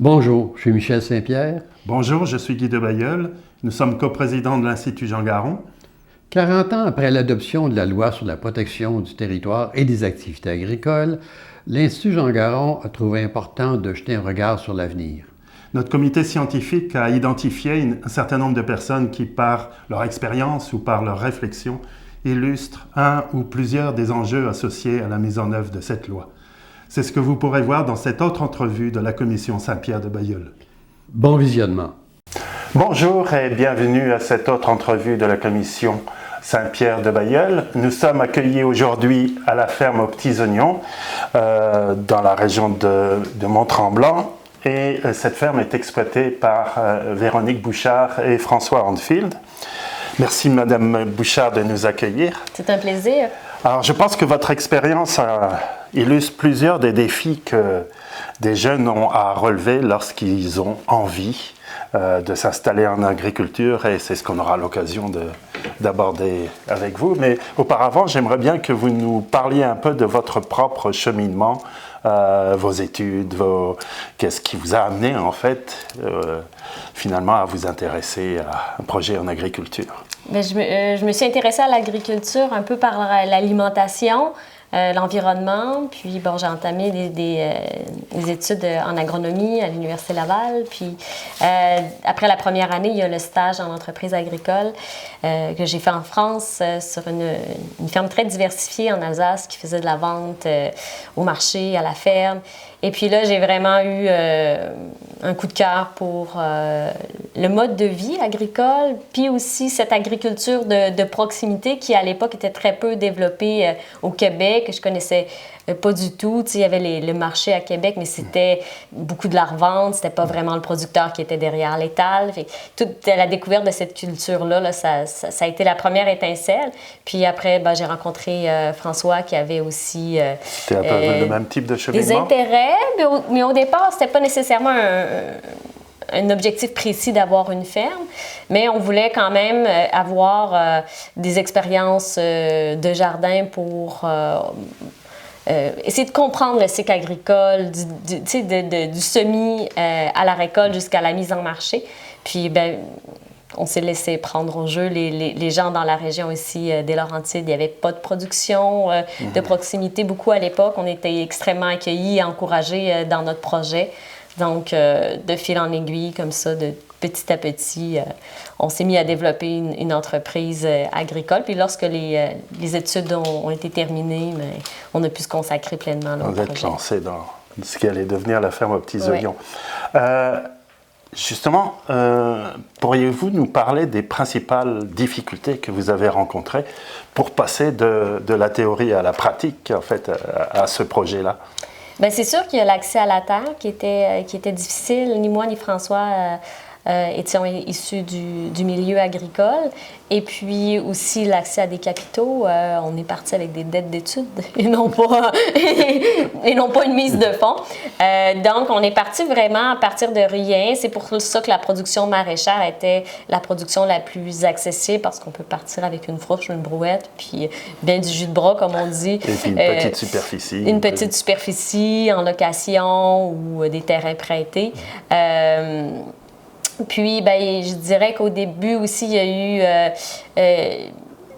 Bonjour, je suis Michel Saint-Pierre. Bonjour, je suis Guy de Bailleul. Nous sommes coprésidents de l'Institut Jean Garon. 40 ans après l'adoption de la loi sur la protection du territoire et des activités agricoles, l'Institut Jean Garon a trouvé important de jeter un regard sur l'avenir. Notre comité scientifique a identifié un certain nombre de personnes qui, par leur expérience ou par leur réflexion, illustrent un ou plusieurs des enjeux associés à la mise en œuvre de cette loi. C'est ce que vous pourrez voir dans cette autre entrevue de la Commission Saint-Pierre de Bailleul. Bon visionnement. Bonjour et bienvenue à cette autre entrevue de la Commission Saint-Pierre de Bailleul. Nous sommes accueillis aujourd'hui à la ferme aux Petits Oignons, dans la région de Mont-Tremblant. Et cette ferme est exploitée par Véronique Bouchard et François Handfield. Merci Madame Bouchard de nous accueillir. C'est un plaisir. Alors je pense que votre expérience illustre plusieurs des défis que des jeunes ont à relever lorsqu'ils ont envie de s'installer en agriculture, et c'est ce qu'on aura l'occasion d'aborder avec vous. Mais auparavant, j'aimerais bien que vous nous parliez un peu de votre propre cheminement, vos études, qu'est-ce qui vous a amené en fait finalement à vous intéresser à un projet en agriculture. Bien, je me suis intéressée à l'agriculture un peu par l'alimentation, l'environnement, puis bon, j'ai entamé des études en agronomie à l'Université Laval, puis après la première année, il y a le stage en entreprise agricole que j'ai fait en France sur une ferme très diversifiée en Alsace qui faisait de la vente au marché, à la ferme. Et puis là, j'ai vraiment eu un coup de cœur pour le mode de vie agricole, puis aussi cette agriculture de proximité qui, à l'époque, était très peu développée au Québec, que je connaissais pas du tout. Tu sais, il y avait le marché à Québec, mais c'était beaucoup de la revente, c'était pas vraiment le producteur qui était derrière l'étal. Fait, toute la découverte de cette culture-là, là, ça a été la première étincelle. Puis après, ben, j'ai rencontré François qui avait aussi C'était un peu le même type de cheminement? Des intérêts, mais au départ, c'était pas nécessairement un objectif précis d'avoir une ferme, mais on voulait quand même avoir des expériences de jardin pour essayer de comprendre le cycle agricole, du semis à la récolte jusqu'à la mise en marché. Puis, ben, on s'est laissé prendre au jeu. Les gens dans la région ici, des Laurentides, il n'y avait pas de production de proximité beaucoup à l'époque. On était extrêmement accueillis et encouragés dans notre projet. Donc, de fil en aiguille, comme ça, de petit à petit, on s'est mis à développer une entreprise agricole. Puis lorsque les études ont été terminées, mais on a pu se consacrer pleinement à notre projet. Vous êtes lancé dans ce qui allait devenir la ferme aux Petits Oignons. Justement, pourriez-vous nous parler des principales difficultés que vous avez rencontrées pour passer de la théorie à la pratique, en fait, à ce projet-là? Bien, c'est sûr qu'il y a l'accès à la terre qui était difficile. Ni moi ni François étions issus du milieu agricole. Et puis aussi l'accès à des capitaux. On est parti avec des dettes d'études et non pas une mise de fonds. Donc, on est parti vraiment à partir de rien. C'est pour ça que la production maraîchère était la production la plus accessible parce qu'on peut partir avec une fourche, une brouette, puis bien du jus de bras, comme on dit. Et puis une petite superficie. Une petite superficie en location ou des terrains prêtés. Puis, ben, je dirais qu'au début aussi, il y a eu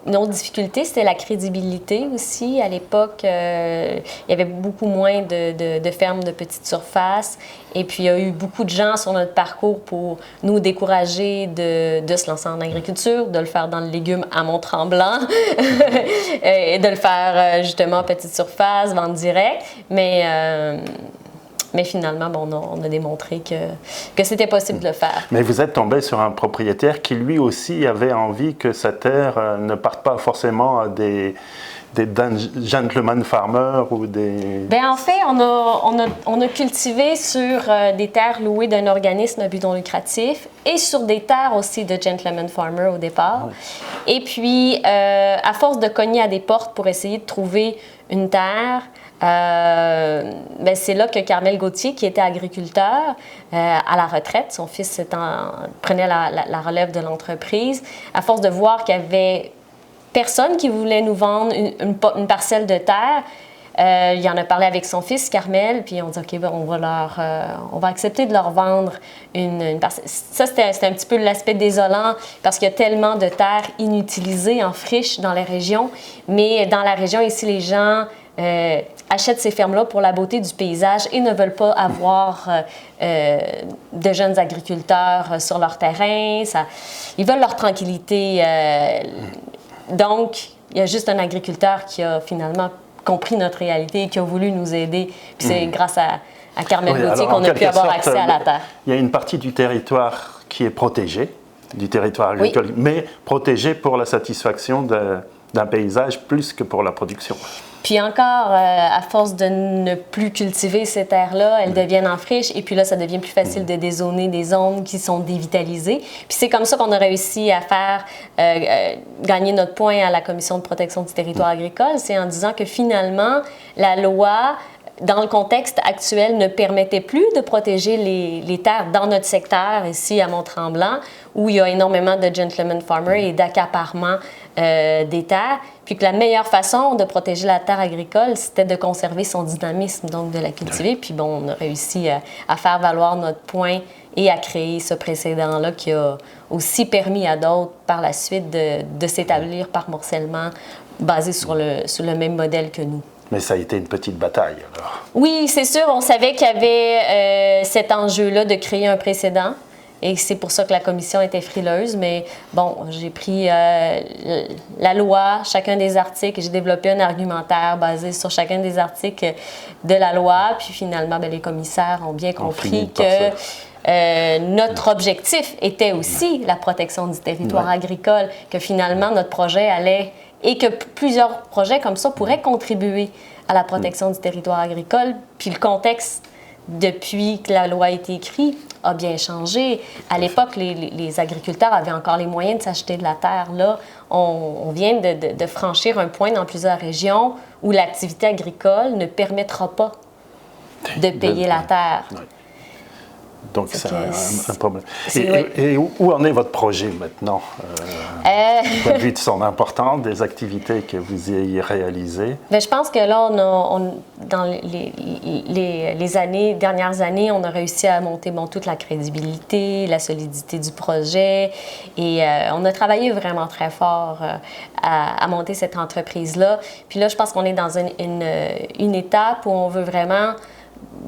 une autre difficulté, c'était la crédibilité aussi. À l'époque, il y avait beaucoup moins de fermes de petite surface. Et puis, il y a eu beaucoup de gens sur notre parcours pour nous décourager de se lancer en agriculture, de le faire dans le légume à Mont-Tremblant et de le faire justement petite surface, vente directe. Mais finalement, bon, on a démontré que c'était possible de le faire. Mais vous êtes tombé sur un propriétaire qui, lui aussi, avait envie que sa terre ne parte pas forcément à des gentleman farmers ou des... Bien, en fait, on a cultivé sur des terres louées d'un organisme à but non lucratif et sur des terres aussi de gentleman farmer au départ. Ouais. Et puis, à force de cogner à des portes pour essayer de trouver une terre, ben c'est là que Carmel Gauthier, qui était agriculteur à la retraite, son fils prenait la relève de l'entreprise, à force de voir qu'il y avait personne qui voulait nous vendre une parcelle de terre, Il en a parlé avec son fils, Carmel, puis on dit, OK, ben, on va accepter de leur vendre une parcelle. Ça, c'était un petit peu l'aspect désolant, parce qu'il y a tellement de terres inutilisées en friche dans les régions. Mais dans la région, ici, les gens achètent ces fermes-là pour la beauté du paysage et ne veulent pas avoir de jeunes agriculteurs sur leur terrain. Ils veulent leur tranquillité. Donc, il y a juste un agriculteur qui a finalement compris notre réalité et qui a voulu nous aider. Puis c'est grâce à Carmel Gauthier qu'on a pu avoir accès à la terre. Il y a une partie du territoire qui est protégée, du territoire agricole, mais protégée pour la satisfaction d'un paysage plus que pour la production. Puis encore, à force de ne plus cultiver ces terres-là, elles deviennent en friche. Et puis là, ça devient plus facile de dézoner des zones qui sont dévitalisées. Puis c'est comme ça qu'on a réussi à faire gagner notre point à la Commission de protection du territoire agricole. C'est en disant que finalement, la loi, dans le contexte actuel, ne permettait plus de protéger les terres dans notre secteur, ici à Mont-Tremblant, où il y a énormément de gentleman farmers et d'accaparement des terres. Puis que la meilleure façon de protéger la terre agricole, c'était de conserver son dynamisme, donc de la cultiver. Puis bon, on a réussi à faire valoir notre point et à créer ce précédent-là qui a aussi permis à d'autres, par la suite, de s'établir par morcellement, basé sur le même modèle que nous. Mais ça a été une petite bataille, alors. Oui, c'est sûr. On savait qu'il y avait cet enjeu-là de créer un précédent. Et c'est pour ça que la commission était frileuse. Mais bon, j'ai pris la loi, chacun des articles, et j'ai développé un argumentaire basé sur chacun des articles de la loi. Puis finalement, les commissaires ont bien compris que notre objectif était aussi la protection du territoire agricole, que finalement notre projet allait, et que plusieurs projets comme ça pourraient contribuer à la protection du territoire agricole. Puis le contexte, depuis que la loi a été écrite, a bien changé. À l'époque, les agriculteurs avaient encore les moyens de s'acheter de la terre. Là, on vient de franchir un point dans plusieurs régions où l'activité agricole ne permettra pas de payer la terre. Oui. Donc, c'est un problème. Et où en est votre projet maintenant, du point de vue de son importance, des activités que vous ayez réalisées? Bien, je pense que là, dans les dernières années, on a réussi à monter toute la crédibilité, la solidité du projet. Et on a travaillé vraiment très fort à monter cette entreprise-là. Puis là, je pense qu'on est dans une étape où on veut vraiment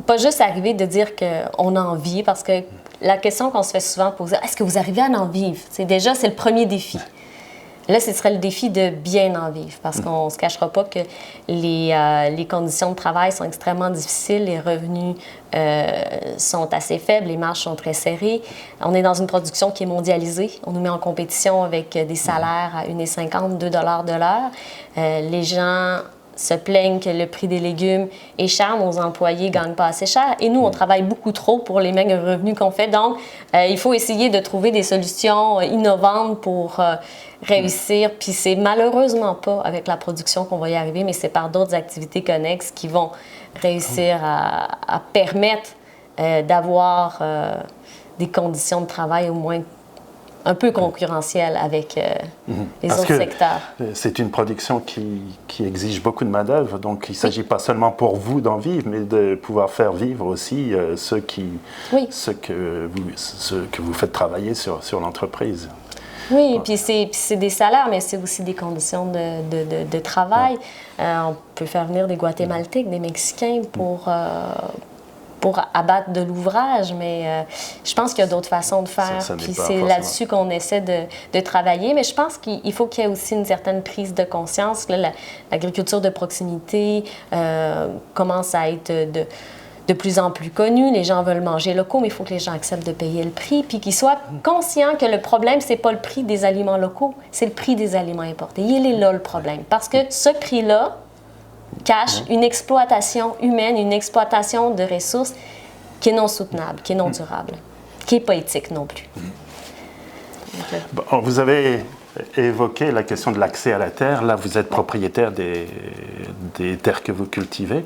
pas juste arriver de dire qu'on en vit, parce que la question qu'on se fait souvent poser, est-ce que vous arrivez à en vivre? C'est le premier défi. Là, ce serait le défi de bien en vivre, parce qu'on ne se cachera pas que les conditions de travail sont extrêmement difficiles, les revenus sont assez faibles, les marges sont très serrées. On est dans une production qui est mondialisée. On nous met en compétition avec des salaires à 1,50 $, 2 $ de l'heure. Les gens se plaignent que le prix des légumes est cher, nos employés ne gagnent pas assez cher. Et nous, on travaille beaucoup trop pour les maigres revenus qu'on fait. Donc, il faut essayer de trouver des solutions innovantes pour réussir. Puis c'est malheureusement pas avec la production qu'on va y arriver, mais c'est par d'autres activités connexes qui vont réussir à permettre d'avoir des conditions de travail au moins un peu concurrentiel avec les autres secteurs. C'est une production qui exige beaucoup de main-d'œuvre, donc il ne s'agit pas seulement pour vous d'en vivre, mais de pouvoir faire vivre aussi ceux que vous faites travailler sur l'entreprise. Oui, puis c'est des salaires, mais c'est aussi des conditions de travail. On peut faire venir des Guatémaltèques, des Mexicains pour abattre de l'ouvrage, mais je pense qu'il y a d'autres façons de faire. Puis c'est là-dessus qu'on essaie de travailler. Mais je pense qu'il faut qu'il y ait aussi une certaine prise de conscience. Là, l'agriculture de proximité commence à être de plus en plus connue. Les gens veulent manger locaux, mais il faut que les gens acceptent de payer le prix, puis qu'ils soient conscients que le problème, c'est pas le prix des aliments locaux, c'est le prix des aliments importés. Il est là le problème. Parce que ce prix-là cache une exploitation humaine, une exploitation de ressources qui est non soutenable, qui est non durable, qui n'est pas éthique non plus. Bon, vous avez évoqué la question de l'accès à la terre. Là, vous êtes propriétaire des terres que vous cultivez.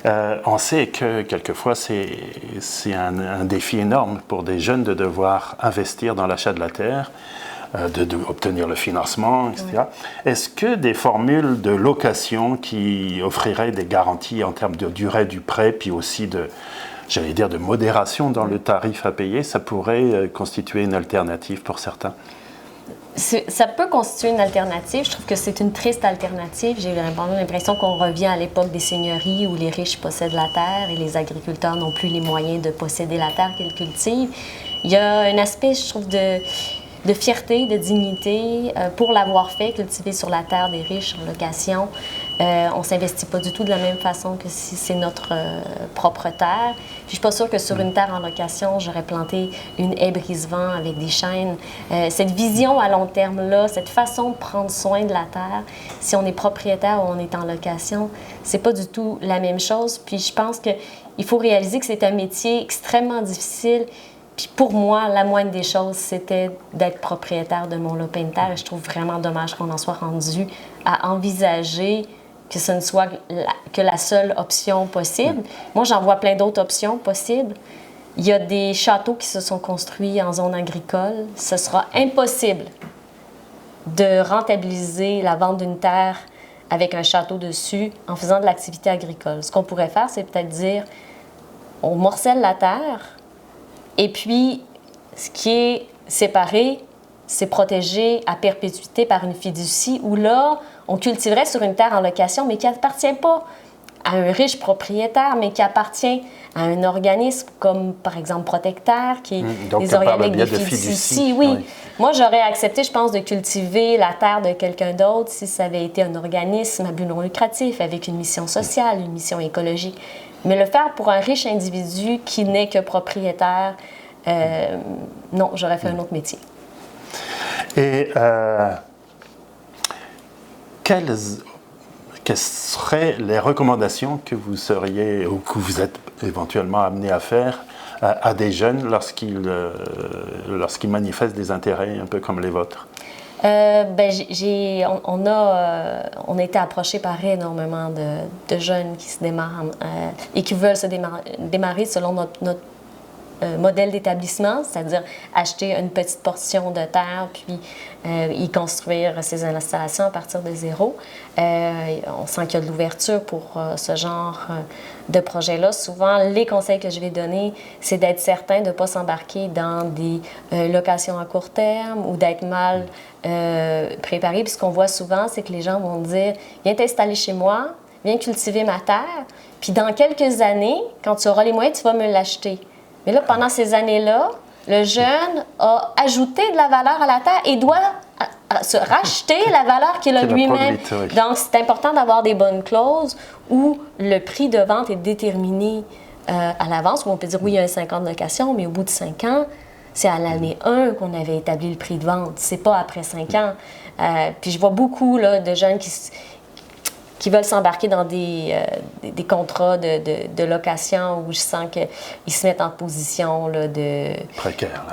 On sait que quelquefois, c'est un défi énorme pour des jeunes de devoir investir dans l'achat de la terre. d'obtenir le financement, etc. Oui. Est-ce que des formules de location qui offriraient des garanties en termes de durée du prêt, puis aussi de modération dans le tarif à payer, ça pourrait constituer une alternative pour certains? Ça peut constituer une alternative. Je trouve que c'est une triste alternative. J'ai l'impression qu'on revient à l'époque des seigneuries où les riches possèdent la terre et les agriculteurs n'ont plus les moyens de posséder la terre qu'ils cultivent. Il y a un aspect, je trouve, de fierté, de dignité pour l'avoir fait, cultiver sur la terre des riches en location. On ne s'investit pas du tout de la même façon que si c'est notre propre terre. Puis je ne suis pas sûre que sur une terre en location, j'aurais planté une haie brise-vent avec des chênes. Cette vision à long terme-là, cette façon de prendre soin de la terre, si on est propriétaire ou on est en location, c'est pas du tout la même chose. Puis je pense qu'il faut réaliser que c'est un métier extrêmement difficile. Puis pour moi, la moindre des choses, c'était d'être propriétaire de mon lopin de terre. Et je trouve vraiment dommage qu'on en soit rendu à envisager que ce ne soit que la seule option possible. Moi, j'en vois plein d'autres options possibles. Il y a des châteaux qui se sont construits en zone agricole. Ce sera impossible de rentabiliser la vente d'une terre avec un château dessus en faisant de l'activité agricole. Ce qu'on pourrait faire, c'est peut-être dire, on morcelle la terre, et puis, ce qui est séparé, c'est protégé à perpétuité par une fiducie où là, on cultiverait sur une terre en location, mais qui n'appartient pas à un riche propriétaire, mais qui appartient à un organisme comme, par exemple, Protecterre, qui est donc, des organismes de fiducie. Oui. Moi, j'aurais accepté, je pense, de cultiver la terre de quelqu'un d'autre si ça avait été un organisme à but non lucratif, avec une mission sociale, une mission écologique. Mais le faire pour un riche individu qui n'est que propriétaire, non, j'aurais fait un autre métier. Et quelles seraient les recommandations que vous seriez ou que vous êtes éventuellement amené à faire à des jeunes lorsqu'ils manifestent des intérêts un peu comme les vôtres? On a été approchés par énormément de jeunes qui se démarrent et qui veulent se démarrer selon notre modèle d'établissement, c'est-à-dire acheter une petite portion de terre puis y construire ses installations à partir de zéro. On sent qu'il y a de l'ouverture pour ce genre de projet-là. Souvent, les conseils que je vais donner, c'est d'être certain de ne pas s'embarquer dans des locations à court terme ou d'être mal préparé. Puis ce qu'on voit souvent, c'est que les gens vont dire « Viens t'installer chez moi, viens cultiver ma terre, puis dans quelques années, quand tu auras les moyens, tu vas me l'acheter. » Mais là, pendant ces années-là, le jeune a ajouté de la valeur à la terre et doit se racheter la valeur qu'il a lui-même. Oui. Donc, c'est important d'avoir des bonnes clauses où le prix de vente est déterminé à l'avance, où on peut dire oui, il y a un 5 ans de location, mais au bout de 5 ans, c'est à l'année 1 qu'on avait établi le prix de vente. C'est pas après 5 ans. Puis je vois beaucoup là, de jeunes qui veulent s'embarquer dans des contrats de location où je sens qu'ils se mettent en position là, de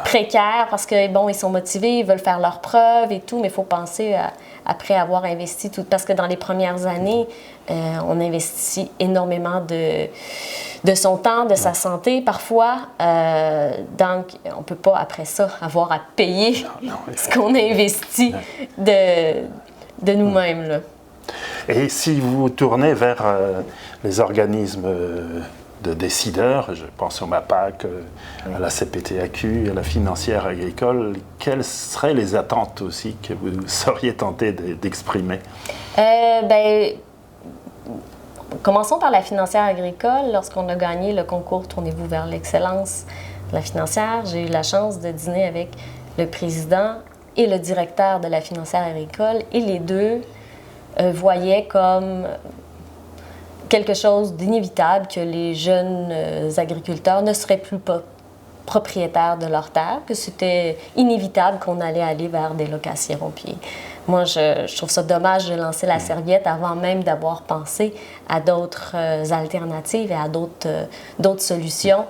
précaire parce que bon, ils sont motivés, ils veulent faire leurs preuves et tout, mais il faut penser après avoir investi tout, parce que dans les premières années, on investit énormément de son temps, de sa santé parfois, donc on ne peut pas après ça avoir à payer ce qu'on a investi de nous-mêmes. Là. Et si vous tournez vers les organismes de décideurs, je pense au MAPAC, à la CPTAQ, à la financière agricole, quelles seraient les attentes aussi que vous seriez tenté d'exprimer? Commençons par la financière agricole. Lorsqu'on a gagné le concours Tournez-vous vers l'excellence de la financière, j'ai eu la chance de dîner avec le président et le directeur de la financière agricole, et les deux voyaient comme quelque chose d'inévitable que les jeunes agriculteurs ne seraient plus propriétaires de leurs terres, que c'était inévitable qu'on allait aller vers des locations. Puis moi, je trouve ça dommage de lancer la serviette avant même d'avoir pensé à d'autres alternatives et à d'autres solutions.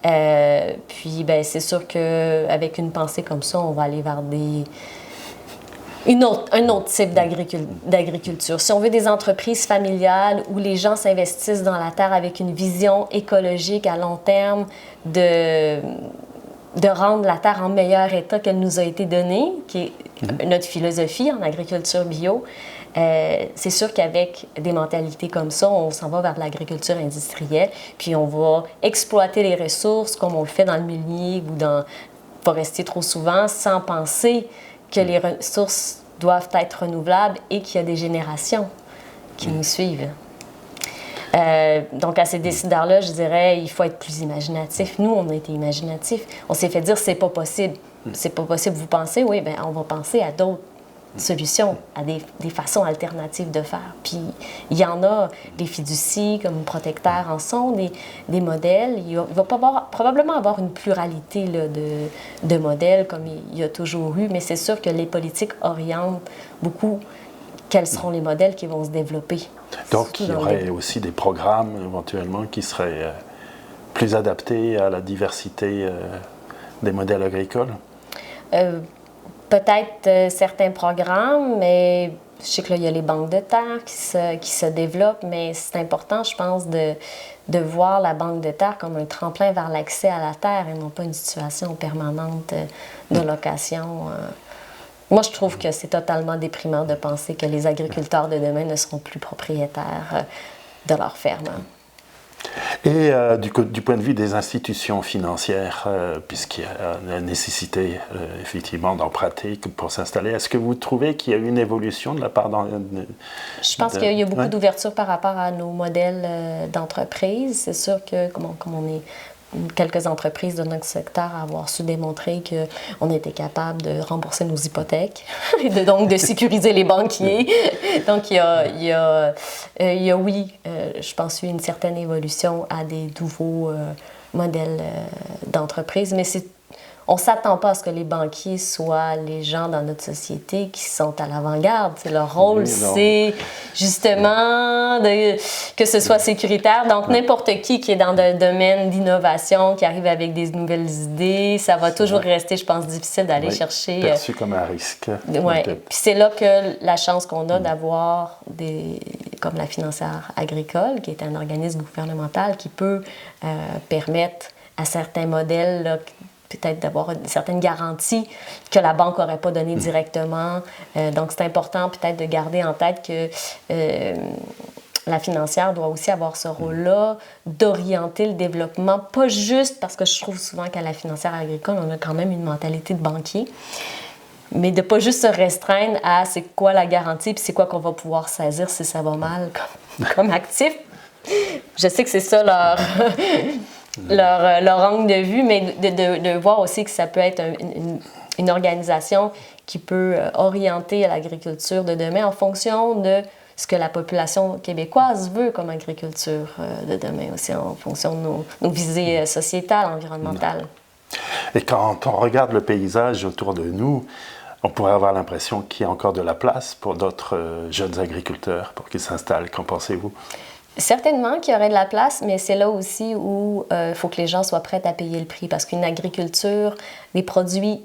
Puis c'est sûr qu'avec une pensée comme ça, on va aller vers un autre type d'agriculture. Si on veut des entreprises familiales où les gens s'investissent dans la terre avec une vision écologique à long terme, de rendre la terre en meilleur état qu'elle nous a été donnée, qui est notre philosophie en agriculture bio. C'est sûr qu'avec des mentalités comme ça, on s'en va vers l'agriculture industrielle, puis on va exploiter les ressources comme on le fait dans le milieu ou dans forestier trop souvent, sans penser que les ressources doivent être renouvelables et qu'il y a des générations qui nous suivent. Donc, à ces décideurs-là, je dirais, il faut être plus imaginatif. Nous, on a été imaginatifs. On s'est fait dire, c'est pas possible. C'est pas possible, vous pensez? Oui, bien, on va penser à d'autres solutions, à des façons alternatives de faire. Puis, il y en a, les fiducies, comme Protecteurs en sont des modèles. Il va probablement avoir une pluralité là, de modèles, comme il y a toujours eu, mais c'est sûr que les politiques orientent beaucoup quels seront les modèles qui vont se développer. Donc, il y aurait aussi des programmes, éventuellement, qui seraient plus adaptés à la diversité des modèles agricoles? Peut-être certains programmes, mais je sais que là, il y a les banques de terre qui se développent, mais c'est important, je pense, de voir la banque de terre comme un tremplin vers l'accès à la terre et non pas une situation permanente de location. Moi, je trouve que c'est totalement déprimant de penser que les agriculteurs de demain ne seront plus propriétaires de leur ferme. Et du point de vue des institutions financières, puisqu'il y a la nécessité effectivement d'emprunter pour s'installer, est-ce que vous trouvez qu'il y a eu une évolution de la part Je pense qu'il y a beaucoup d'ouverture par rapport à nos modèles d'entreprise. C'est sûr que, comme on est quelques entreprises de notre secteur à avoir su démontrer qu'on était capable de rembourser nos hypothèques et donc de sécuriser les banquiers. Donc, il y a je pense, eu une certaine évolution à des nouveaux modèles d'entreprise, mais on ne s'attend pas à ce que les banquiers soient les gens dans notre société qui sont à l'avant-garde. C'est leur rôle, c'est justement que ce soit sécuritaire. Donc, n'importe qui est dans le domaine d'innovation, qui arrive avec des nouvelles idées, ça va toujours rester, je pense, difficile d'aller chercher... perçu comme un risque. Oui. Puis c'est là que la chance qu'on a d'avoir comme la Financière agricole, qui est un organisme gouvernemental qui peut permettre à certains modèles... Là, peut-être d'avoir une certaine garantie que la banque n'aurait pas donné directement. Donc, c'est important peut-être de garder en tête que la financière doit aussi avoir ce rôle-là, d'orienter le développement, pas juste parce que je trouve souvent qu'à la Financière agricole, on a quand même une mentalité de banquier, mais de ne pas juste se restreindre à c'est quoi la garantie puis c'est quoi qu'on va pouvoir saisir si ça va mal comme actif. Je sais que c'est ça leur angle de vue, mais de voir aussi que ça peut être une organisation qui peut orienter l'agriculture de demain en fonction de ce que la population québécoise veut comme agriculture de demain aussi, en fonction de nos visées sociétales, environnementales. Et quand on regarde le paysage autour de nous, on pourrait avoir l'impression qu'il y a encore de la place pour d'autres jeunes agriculteurs pour qu'ils s'installent. Qu'en pensez-vous? Certainement qu'il y aurait de la place, mais c'est là aussi où il faut que les gens soient prêts à payer le prix. Parce qu'une agriculture, des produits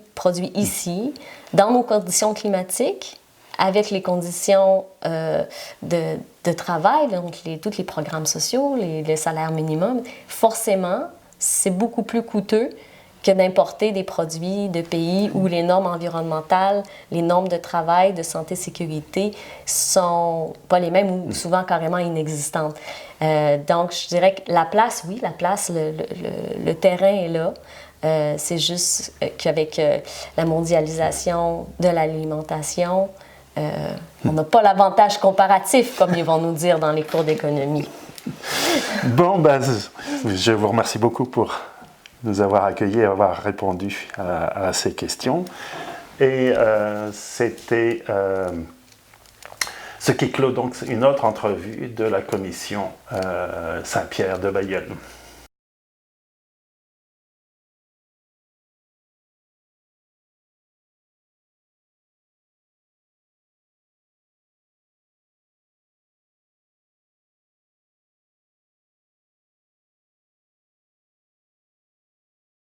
ici, dans nos conditions climatiques, avec les conditions de travail, donc tous les programmes sociaux, les salaires minimums, forcément, c'est beaucoup plus coûteux que d'importer des produits de pays où les normes environnementales, les normes de travail, de santé, sécurité sont pas les mêmes ou souvent carrément inexistantes. Donc, je dirais que la place, oui, la place, le terrain est là. C'est juste qu'avec la mondialisation de l'alimentation, on n'a pas l'avantage comparatif, comme ils vont nous dire dans les cours d'économie. Bon, je vous remercie beaucoup pour nous avoir accueillis et avoir répondu à ces questions. Et c'était ce qui clôt donc une autre entrevue de la commission Saint-Pierre de Bailleul.